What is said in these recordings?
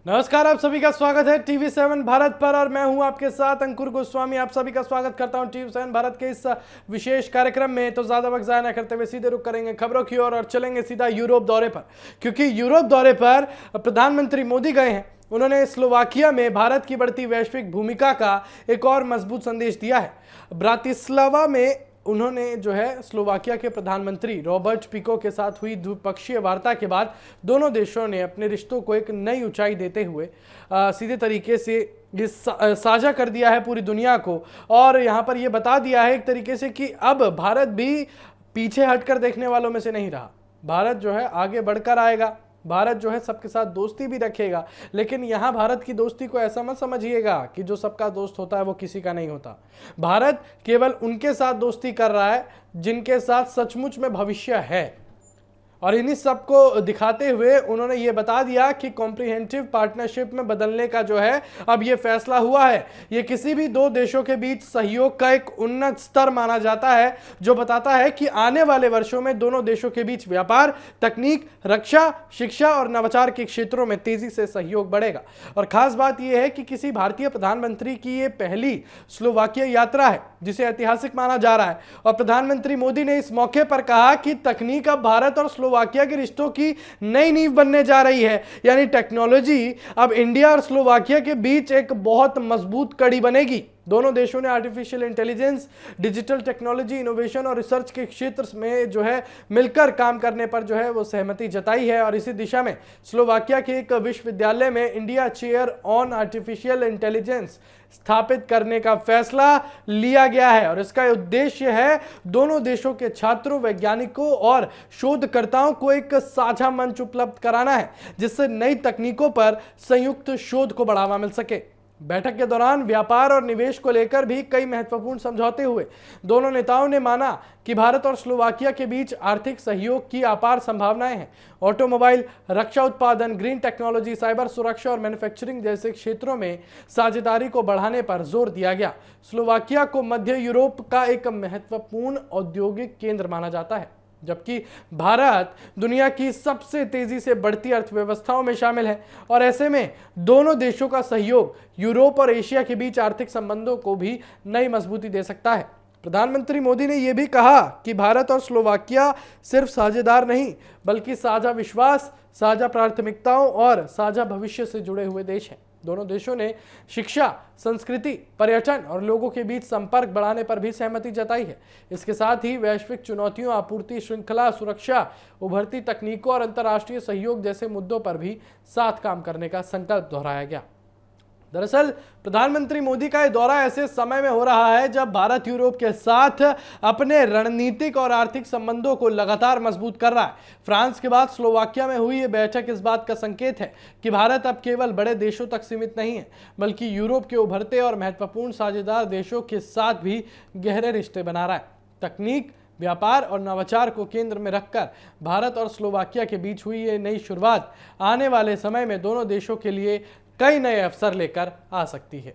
नमस्कार, आप सभी का स्वागत है TV7 भारत पर और मैं हूं आपके साथ अंकुर गोस्वामी। आप सभी का स्वागत करता हूं TV7 भारत के इस विशेष कार्यक्रम में। तो ज्यादा वक्त जाया न करते हुए सीधे रुख करेंगे खबरों की ओर और चलेंगे सीधा यूरोप दौरे पर, क्योंकि यूरोप दौरे पर प्रधानमंत्री मोदी गए हैं। उन्होंने स्लोवाकिया में भारत की बढ़ती वैश्विक भूमिका का एक और मजबूत संदेश दिया है। ब्रातिस्लावा में उन्होंने जो है स्लोवाकिया के प्रधानमंत्री रॉबर्ट फिको के साथ हुई द्विपक्षीय वार्ता के बाद दोनों देशों ने अपने रिश्तों को एक नई ऊंचाई देते हुए सीधे तरीके से ये साझा कर दिया है पूरी दुनिया को। और यहाँ पर ये बता दिया है एक तरीके से कि अब भारत भी पीछे हटकर देखने वालों में से नहीं रहा। भारत जो है आगे बढ़कर आएगा, भारत जो है सबके साथ दोस्ती भी रखेगा। लेकिन यहां भारत की दोस्ती को ऐसा मत समझिएगा कि जो सबका दोस्त होता है वो किसी का नहीं होता। भारत केवल उनके साथ दोस्ती कर रहा है जिनके साथ सचमुच में भविष्य है। और इन्हीं सबको दिखाते हुए उन्होंने ये बता दिया कि कॉम्प्रिहेंसिव पार्टनरशिप में बदलने का जो है अब ये फैसला हुआ है। ये किसी भी दो देशों के बीच सहयोग का एक उन्नत स्तर माना जाता है, जो बताता है कि आने वाले वर्षों में दोनों देशों के बीच व्यापार, तकनीक, रक्षा, शिक्षा और नवाचार के क्षेत्रों में तेजी से सहयोग बढ़ेगा। और खास बात यह है कि किसी भारतीय प्रधानमंत्री की ये पहली स्लोवाकिया यात्रा है, जिसे ऐतिहासिक माना जा रहा है। और प्रधानमंत्री मोदी ने इस मौके पर कहा कि तकनीक अब भारत और स्लोवाकिया के रिश्तों की नई नींव बनने जा रही है। यानी टेक्नोलॉजी अब इंडिया और स्लोवाकिया के बीच एक बहुत मजबूत कड़ी बनेगी। दोनों देशों ने artificial intelligence, digital technology, innovation और रिसर्च के क्षेत्र में जो है मिलकर काम करने पर जो है वो सहमति जताई है। और इसी दिशा में स्लोवाकिया के एक विश्वविद्यालय में India chair on artificial intelligence स्थापित करने का फैसला लिया गया है। और इसका उद्देश्य है दोनों देशों के छात्रों, वैज्ञानिकों और शोधकर्ताओं को एक साझा मंच उपलब्ध कराना है, जिससे नई तकनीकों पर संयुक्त शोध को बढ़ावा मिल सके। बैठक के दौरान व्यापार और निवेश को लेकर भी कई महत्वपूर्ण समझौते हुए। दोनों नेताओं ने माना कि भारत और स्लोवाकिया के बीच आर्थिक सहयोग की अपार संभावनाएं हैं। ऑटोमोबाइल, रक्षा उत्पादन, ग्रीन टेक्नोलॉजी, साइबर सुरक्षा और मैन्युफैक्चरिंग जैसे क्षेत्रों में साझेदारी को बढ़ाने पर जोर दिया गया। स्लोवाकिया को मध्य यूरोप का एक महत्वपूर्ण औद्योगिक केंद्र माना जाता है, जबकि भारत दुनिया की सबसे तेजी से बढ़ती अर्थव्यवस्थाओं में शामिल है। और ऐसे में दोनों देशों का सहयोग यूरोप और एशिया के बीच आर्थिक संबंधों को भी नई मजबूती दे सकता है। प्रधानमंत्री मोदी ने यह भी कहा कि भारत और स्लोवाकिया सिर्फ साझेदार नहीं, बल्कि साझा विश्वास, साझा प्राथमिकताओं और साझा भविष्य से जुड़े हुए देश हैं। दोनों देशों ने शिक्षा, संस्कृति, पर्यटन और लोगों के बीच संपर्क बढ़ाने पर भी सहमति जताई है। इसके साथ ही वैश्विक चुनौतियों, आपूर्ति श्रृंखला, सुरक्षा, उभरती तकनीकों और अंतर्राष्ट्रीय सहयोग जैसे मुद्दों पर भी साथ काम करने का संकल्प दोहराया गया। दरअसल प्रधानमंत्री मोदी का यह दौरा ऐसे समय में हो रहा है जब भारत यूरोप के साथ अपने रणनीतिक और आर्थिक संबंधों को लगातार मजबूत कर रहा है। फ्रांस के बाद स्लोवाकिया में हुई यह बैठक इस बात का संकेत है कि भारत अब केवल बड़े देशों तक सीमित नहीं है, बल्कि यूरोप के उभरते और महत्वपूर्ण साझेदार देशों के साथ भी गहरे रिश्ते बना रहा है। तकनीक, व्यापार और नवाचार को केंद्र में रखकर भारत और स्लोवाकिया के बीच हुई ये नई शुरुआत आने वाले समय में दोनों देशों के लिए कई नए अवसर लेकर आ सकती है।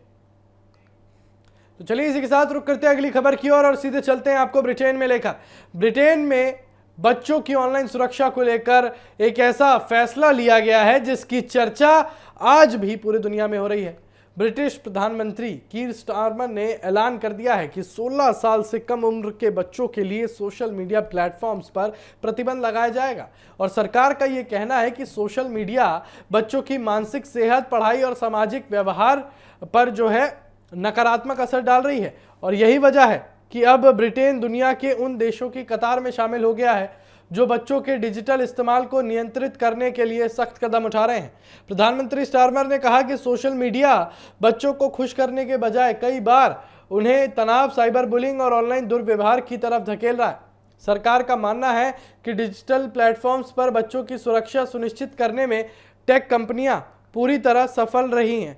तो चलिए इसी के साथ रुक करते हैं अगली खबर की ओर और सीधे चलते हैं आपको ब्रिटेन में लेकर। ब्रिटेन में बच्चों की ऑनलाइन सुरक्षा को लेकर एक ऐसा फैसला लिया गया है जिसकी चर्चा आज भी पूरी दुनिया में हो रही है। ब्रिटिश प्रधानमंत्री कीर स्टारमर ने ऐलान कर दिया है कि 16 साल से कम उम्र के बच्चों के लिए सोशल मीडिया प्लेटफॉर्म्स पर प्रतिबंध लगाया जाएगा। और सरकार का यह कहना है कि सोशल मीडिया बच्चों की मानसिक सेहत, पढ़ाई और सामाजिक व्यवहार पर जो है नकारात्मक असर डाल रही है। और यही वजह है कि अब ब्रिटेन दुनिया के उन देशों की कतार में शामिल हो गया है जो बच्चों के डिजिटल इस्तेमाल को नियंत्रित करने के लिए सख्त कदम उठा रहे हैं। प्रधानमंत्री स्टारमर ने कहा कि सोशल मीडिया बच्चों को खुश करने के बजाय कई बार उन्हें तनाव, साइबर बुलिंग और ऑनलाइन दुर्व्यवहार की तरफ धकेल रहा है। सरकार का मानना है कि डिजिटल प्लेटफॉर्म्स पर बच्चों की सुरक्षा सुनिश्चित करने में टेक कंपनियां पूरी तरह सफल रही हैं।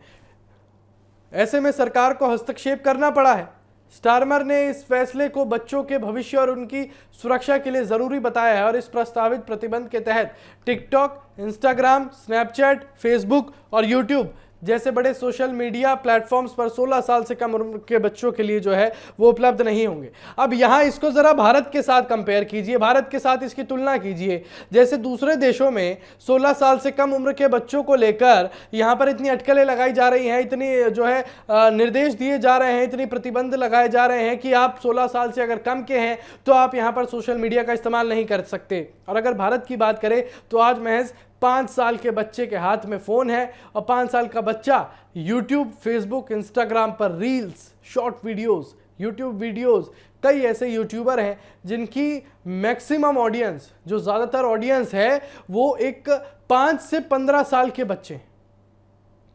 ऐसे में सरकार को हस्तक्षेप करना पड़ा है। स्टारमर ने इस फैसले को बच्चों के भविष्य और उनकी सुरक्षा के लिए जरूरी बताया है। और इस प्रस्तावित प्रतिबंध के तहत टिकटॉक, इंस्टाग्राम, स्नैपचैट, फेसबुक और यूट्यूब जैसे बड़े सोशल मीडिया प्लेटफॉर्म्स पर 16 साल से कम उम्र के बच्चों के लिए जो है वो उपलब्ध नहीं होंगे। अब यहाँ इसको जरा भारत के साथ कंपेयर कीजिए, भारत के साथ इसकी तुलना कीजिए। जैसे दूसरे देशों में 16 साल से कम उम्र के बच्चों को लेकर यहाँ पर इतनी अटकलें लगाई जा रही हैं, इतनी जो है निर्देश दिए जा रहे हैं, इतनी प्रतिबंध लगाए जा रहे हैं कि आप 16 साल से अगर कम के हैं तो आप यहाँ पर सोशल मीडिया का इस्तेमाल नहीं कर सकते। और अगर भारत की बात करें तो आज महज 5 साल के बच्चे के हाथ में फोन है और 5 साल का बच्चा यूट्यूब, फेसबुक, इंस्टाग्राम पर reels, short videos, YouTube videos, कई ऐसे यूट्यूबर हैं जिनकी मैक्सिमम ऑडियंस, जो ज़्यादातर ऑडियंस है वो एक 5 से 15 साल के बच्चे।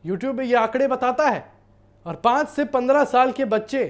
यूट्यूब ये आंकड़े बताता है और 5 से 15 साल के बच्चे,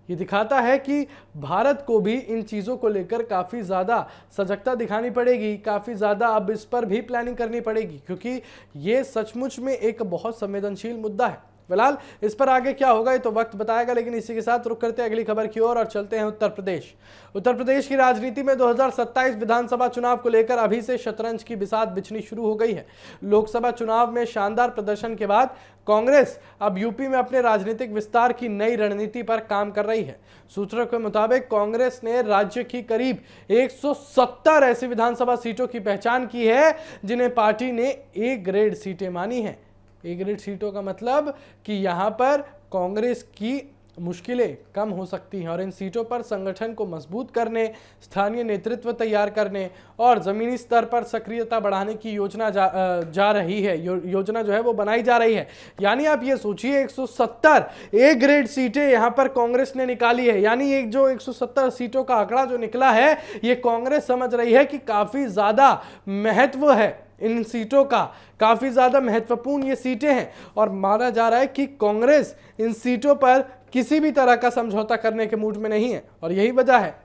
ये दिखाता है कि भारत को भी इन चीज़ों को लेकर काफ़ी ज़्यादा सजगता दिखानी पड़ेगी, काफ़ी ज़्यादा अब इस पर भी प्लानिंग करनी पड़ेगी, क्योंकि ये सचमुच में एक बहुत संवेदनशील मुद्दा है। फिलहाल इस पर आगे क्या होगा ये तो वक्त बताएगा, लेकिन इसी के साथ रुक करते हैं अगली खबर की ओर और चलते हैं उत्तर प्रदेश। उत्तर प्रदेश की राजनीति में 2027 विधानसभा चुनाव को लेकर अभी से शतरंज की बिसात बिछनी शुरू हो गई है। लोकसभा चुनाव में शानदार प्रदर्शन के बाद कांग्रेस अब यूपी में अपने राजनीतिक विस्तार की नई रणनीति पर काम कर रही है। सूत्रों के मुताबिक कांग्रेस ने राज्य की करीब 170 ऐसी विधानसभा सीटों की पहचान की है जिन्हें पार्टी ने ए ग्रेड सीटें मानी है। ए ग्रेड सीटों का मतलब कि यहां पर कांग्रेस की मुश्किलें कम हो सकती हैं और इन सीटों पर संगठन को मजबूत करने, स्थानीय नेतृत्व तैयार करने और जमीनी स्तर पर सक्रियता बढ़ाने की योजना जा रही है। योजना जो है वो बनाई जा रही है। यानी आप ये सोचिए 170 ए ग्रेड सीटें यहां पर कांग्रेस ने निकाली है। यानी एक जो 170 सीटों का आंकड़ा जो निकला है, ये कांग्रेस समझ रही है कि काफी ज्यादा महत्व है इन सीटों का, काफी ज्यादा महत्वपूर्ण ये सीटें हैं और माना जा रहा है कि कांग्रेस इन सीटों पर किसी भी तरह का समझौता करने के मूड में नहीं है। और यही वजह है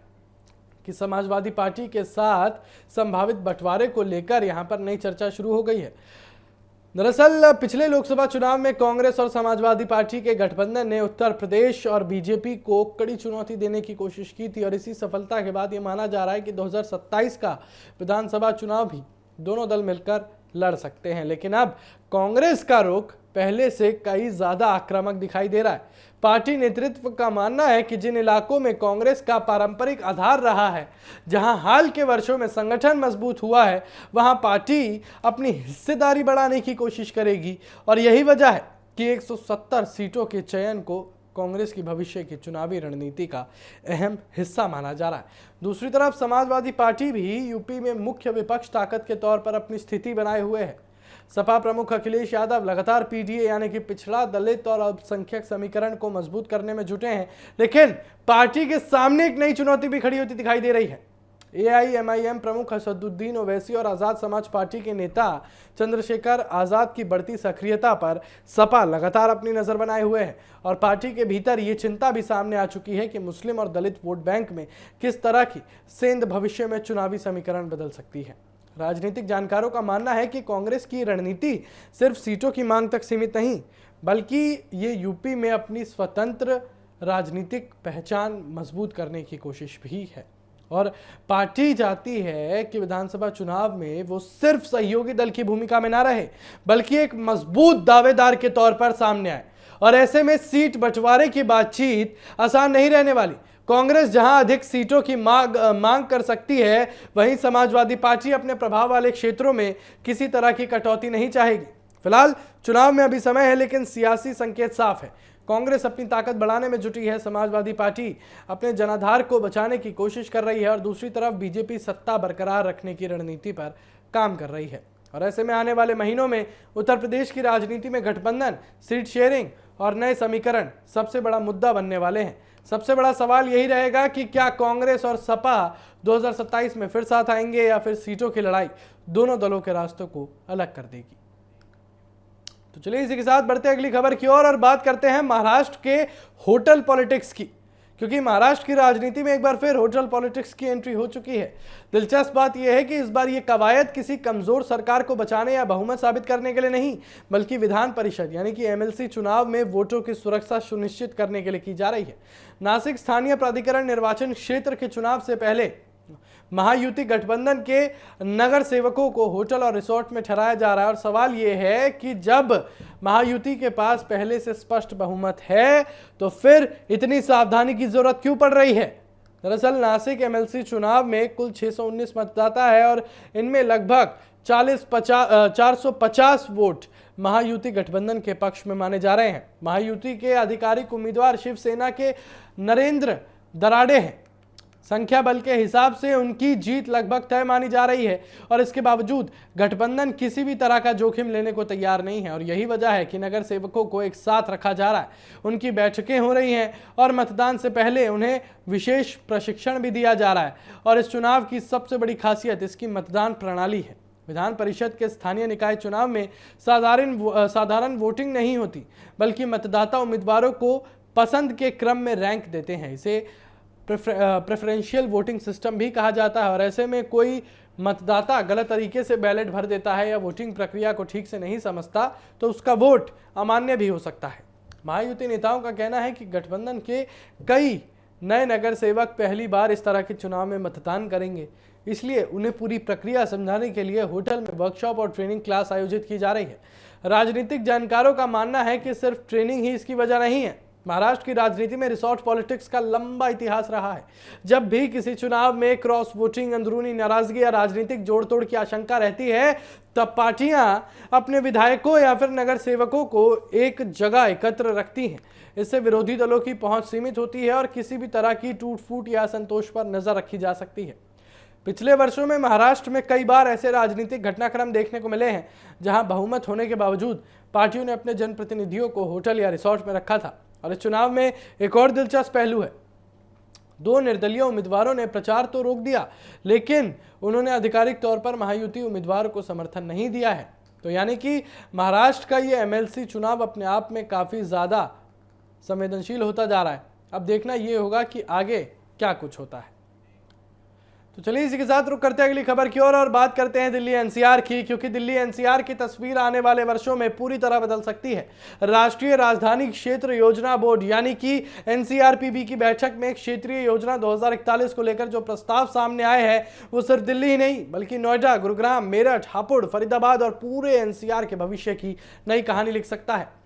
कि समाजवादी पार्टी के साथ संभावित बंटवारे को लेकर यहां पर नई चर्चा शुरू हो गई है। दरअसल पिछले लोकसभा चुनाव में कांग्रेस और समाजवादी पार्टी के गठबंधन ने उत्तर प्रदेश और बीजेपी को कड़ी चुनौती देने की कोशिश की थी और इसी सफलता के बाद यह माना जा रहा है कि 2027 का विधानसभा चुनाव भी दोनों दल मिलकर लड़ सकते हैं। लेकिन अब कांग्रेस का रुख पहले से कई ज्यादा आक्रामक दिखाई दे रहा है। पार्टी नेतृत्व का मानना है कि जिन इलाकों में कांग्रेस का पारंपरिक आधार रहा है, जहां हाल के वर्षों में संगठन मजबूत हुआ है, वहां पार्टी अपनी हिस्सेदारी बढ़ाने की कोशिश करेगी और यही वजह है कि 170 सीटों के चयन को कांग्रेस की भविष्य की चुनावी रणनीति का अहम हिस्सा माना जा रहा है। दूसरी तरफ समाजवादी पार्टी भी यूपी में मुख्य विपक्ष ताकत के तौर पर अपनी स्थिति बनाए हुए है। सपा प्रमुख अखिलेश यादव लगातार पीडीए यानी कि पिछड़ा, दलित और अल्पसंख्यक समीकरण को मजबूत करने में जुटे हैं, लेकिन पार्टी के सामने एक नई चुनौती भी खड़ी होती दिखाई दे रही है। एआईएमआईएम प्रमुख असदुद्दीन ओवैसी और आजाद समाज पार्टी के नेता चंद्रशेखर आजाद की बढ़ती सक्रियता पर सपा लगातार अपनी नजर बनाए हुए है और पार्टी के भीतर ये चिंता भी सामने आ चुकी है कि मुस्लिम और दलित वोट बैंक में किस तरह की सेंध भविष्य में चुनावी समीकरण बदल सकती है। राजनीतिक जानकारों का मानना है कि कांग्रेस की रणनीति सिर्फ सीटों की मांग तक सीमित नहीं, बल्कि ये यूपी में अपनी स्वतंत्र राजनीतिक पहचान मजबूत करने की कोशिश भी है और पार्टी चाहती है कि विधानसभा चुनाव में वो सिर्फ सहयोगी दल की भूमिका में ना रहे, बल्कि एक मजबूत दावेदार के तौर पर सामने आए। और ऐसे में सीट बंटवारे की बातचीत आसान नहीं रहने वाली। कांग्रेस जहां अधिक सीटों की मांग कर सकती है, वहीं समाजवादी पार्टी अपने प्रभाव वाले क्षेत्रों में किसी तरह की कटौती नहीं चाहेगी। फिलहाल चुनाव में अभी समय है, लेकिन सियासी संकेत साफ है। कांग्रेस अपनी ताकत बढ़ाने में जुटी है, समाजवादी पार्टी अपने जनाधार को बचाने की कोशिश कर रही है और दूसरी तरफ बीजेपी सत्ता बरकरार रखने की रणनीति पर काम कर रही है। और ऐसे में आने वाले महीनों में उत्तर प्रदेश की राजनीति में गठबंधन, सीट शेयरिंग और नए समीकरण सबसे बड़ा मुद्दा बनने वाले हैं। सबसे बड़ा सवाल यही रहेगा कि क्या कांग्रेस और सपा 2027 में फिर साथ आएंगे या फिर सीटों की लड़ाई दोनों दलों के रास्तों को अलग कर देगी। तो चलिए इसी के साथ बढ़ते हैं अगली खबर की ओर और बात करते हैं महाराष्ट्र के होटल पॉलिटिक्स की, क्योंकि महाराष्ट्र की राजनीति में एक बार फिर होटल पॉलिटिक्स की एंट्री हो चुकी है। दिलचस्प बात यह है कि इस बार ये कवायद किसी कमजोर सरकार को बचाने या बहुमत साबित करने के लिए नहीं, बल्कि विधान परिषद यानी कि एमएलसी चुनाव में वोटों की सुरक्षा सुनिश्चित करने के लिए की जा रही है। नासिक स्थानीय प्राधिकरण निर्वाचन क्षेत्र के चुनाव से पहले महायुति गठबंधन के नगर सेवकों को होटल और रिसोर्ट में ठहराया जा रहा है। और सवाल यह है कि जब महायुति के पास पहले से स्पष्ट बहुमत है तो फिर इतनी सावधानी की जरूरत क्यों पड़ रही है। दरअसल नासिक एमएलसी चुनाव में कुल 619 मतदाता है और इनमें लगभग 450 वोट महायुति गठबंधन के पक्ष में माने जा रहे हैं। महायुति के आधिकारिक उम्मीदवार शिवसेना के नरेंद्र दराड़े हैं। संख्या बल के हिसाब से उनकी जीत लगभग तय मानी जा रही है और इसके बावजूद गठबंधन किसी भी तरह का जोखिम लेने को तैयार नहीं है और यही वजह है कि नगर सेवकों को एक साथ रखा जा रहा है। उनकी बैठकें हो रही हैं और मतदान से पहले उन्हें विशेष प्रशिक्षण भी दिया जा रहा है। और इस चुनाव की सबसे बड़ी खासियत इसकी मतदान प्रणाली है। विधान परिषद के स्थानीय निकाय चुनाव में साधारण वोटिंग नहीं होती, बल्कि मतदाता उम्मीदवारों को पसंद के क्रम में रैंक देते हैं। इसे प्रेफरेंशियल वोटिंग सिस्टम भी कहा जाता है और ऐसे में कोई मतदाता गलत तरीके से बैलेट भर देता है या वोटिंग प्रक्रिया को ठीक से नहीं समझता तो उसका वोट अमान्य भी हो सकता है। महायुति नेताओं का कहना है कि गठबंधन के कई नए नगर सेवक पहली बार इस तरह के चुनाव में मतदान करेंगे, इसलिए उन्हें पूरी प्रक्रिया समझाने के लिए होटल में वर्कशॉप और ट्रेनिंग क्लास आयोजित की जा रही है। राजनीतिक जानकारों का मानना है कि सिर्फ ट्रेनिंग ही इसकी वजह नहीं है। महाराष्ट्र की राजनीति में रिसोर्ट पॉलिटिक्स का लंबा इतिहास रहा है। जब भी किसी चुनाव में क्रॉस वोटिंग, अंदरूनी नाराजगी या राजनीतिक जोड़-तोड़ की आशंका रहती है, तब पार्टियां अपने विधायकों या फिर नगर सेवकों को एक जगह एकत्र रखती हैं। इससे विरोधी दलों की पहुंच सीमित होती है और किसी भी तरह की टूट-फूट या असंतोष पर नजर रखी जा सकती है। पिछले वर्षों में महाराष्ट्र में कई बार ऐसे राजनीतिक घटनाक्रम देखने को मिले हैं जहां बहुमत होने के बावजूद पार्टियों ने अपने जनप्रतिनिधियों को होटल या रिसोर्ट में रखा था। और इस चुनाव में एक और दिलचस्प पहलू है। 2 निर्दलीय उम्मीदवारों ने प्रचार तो रोक दिया, लेकिन उन्होंने आधिकारिक तौर पर महायुति उम्मीदवार को समर्थन नहीं दिया है। तो यानी कि महाराष्ट्र का ये एमएलसी चुनाव अपने आप में काफी ज्यादा संवेदनशील होता जा रहा है। अब देखना ये होगा कि आगे क्या कुछ होता है। तो चलिए इसी के साथ रुक करते हैं अगली खबर की ओर और बात करते हैं दिल्ली एनसीआर की, क्योंकि दिल्ली एनसीआर की तस्वीर आने वाले वर्षों में पूरी तरह बदल सकती है। राष्ट्रीय राजधानी क्षेत्र योजना बोर्ड यानी कि एनसीआरपीबी की बैठक में क्षेत्रीय योजना 2041 को लेकर जो प्रस्ताव सामने आए हैं वो सिर्फ दिल्ली ही नहीं बल्कि नोएडा, गुरुग्राम, मेरठ, हापुड़, फरीदाबाद और पूरे एनसीआर के भविष्य की नई कहानी लिख सकता है।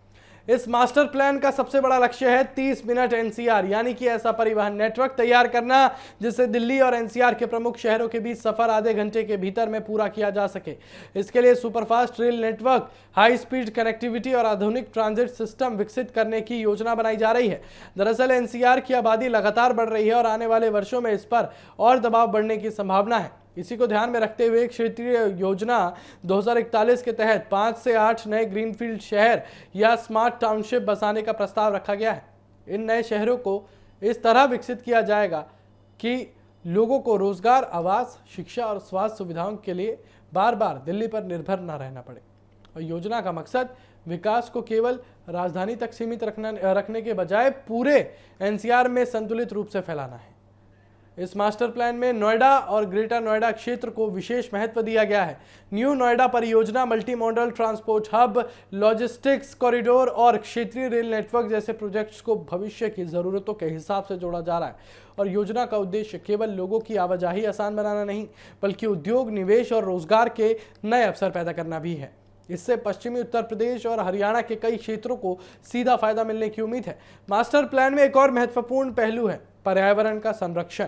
इस मास्टर प्लान का सबसे बड़ा लक्ष्य है 30 मिनट एनसीआर यानी कि ऐसा परिवहन नेटवर्क तैयार करना जिससे दिल्ली और एनसीआर के प्रमुख शहरों के बीच सफर आधे घंटे के भीतर में पूरा किया जा सके। इसके लिए superfast rail network, high speed connectivity और आधुनिक ट्रांजिट सिस्टम विकसित करने की योजना बनाई जा रही है। दरअसल एनसीआर की आबादी लगातार बढ़ रही है और आने वाले वर्षों में इस पर और दबाव बढ़ने की संभावना है। इसी को ध्यान में रखते हुए क्षेत्रीय योजना 2041 के तहत 5 से 8 नए ग्रीनफील्ड शहर या स्मार्ट टाउनशिप बसाने का प्रस्ताव रखा गया है। इन नए शहरों को इस तरह विकसित किया जाएगा कि लोगों को रोजगार, आवास, शिक्षा और स्वास्थ्य सुविधाओं के लिए बार बार दिल्ली पर निर्भर न रहना पड़े। और योजना का मकसद विकास को केवल राजधानी तक सीमित रखने के बजाय पूरे एनसीआर में संतुलित रूप से फैलाना है। इस मास्टर प्लान में नोएडा और ग्रेटर नोएडा क्षेत्र को विशेष महत्व दिया गया है। न्यू नोएडा परियोजना multi modal transport hub, logistics corridor और क्षेत्रीय रेल नेटवर्क जैसे प्रोजेक्ट्स को भविष्य की जरूरतों के हिसाब से जोड़ा जा रहा है। और योजना का उद्देश्य केवल लोगों की आवाजाही आसान बनाना नहीं बल्कि उद्योग, निवेश और रोजगार के नए अवसर पैदा करना भी है। इससे पश्चिमी उत्तर प्रदेश और हरियाणा के कई क्षेत्रों को सीधा फायदा मिलने की उम्मीद है। मास्टर प्लान में एक और महत्वपूर्ण पहलू है पर्यावरण का संरक्षण।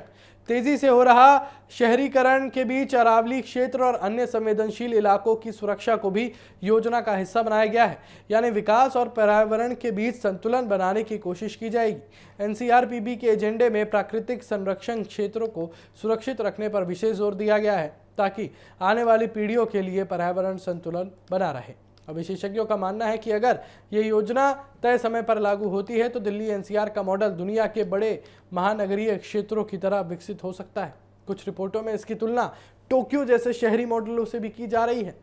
तेजी से हो रहा शहरीकरण के बीच अरावली क्षेत्र और अन्य संवेदनशील इलाकों की सुरक्षा को भी योजना का हिस्सा बनाया गया है। यानी विकास और पर्यावरण के बीच संतुलन बनाने की कोशिश की जाएगी। एनसीआरपीबी के एजेंडे में प्राकृतिक संरक्षण क्षेत्रों को सुरक्षित रखने पर विशेष जोर दिया गया है ताकि आने वाली पीढ़ियों के लिए पर्यावरण संतुलन बना रहे। अब विशेषज्ञों का मानना है कि अगर ये योजना तय समय पर लागू होती है तो दिल्ली एनसीआर का मॉडल दुनिया के बड़े महानगरीय क्षेत्रों की तरह विकसित हो सकता है। कुछ रिपोर्टों में इसकी तुलना टोक्यो जैसे शहरी मॉडलों से भी की जा रही है,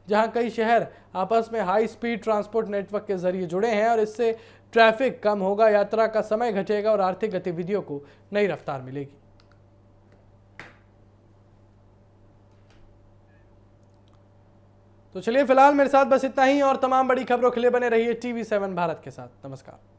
जहां कई शहर आपस में हाई स्पीड ट्रांसपोर्ट नेटवर्क के जरिए जुड़े हैं और इससे ट्रैफिक कम होगा, यात्रा का समय घटेगा और आर्थिक गतिविधियों को नई रफ्तार मिलेगी। तो चलिए फिलहाल मेरे साथ बस इतना ही और तमाम बड़ी खबरों के लिए बने रहिए TV7 भारत के साथ। नमस्कार।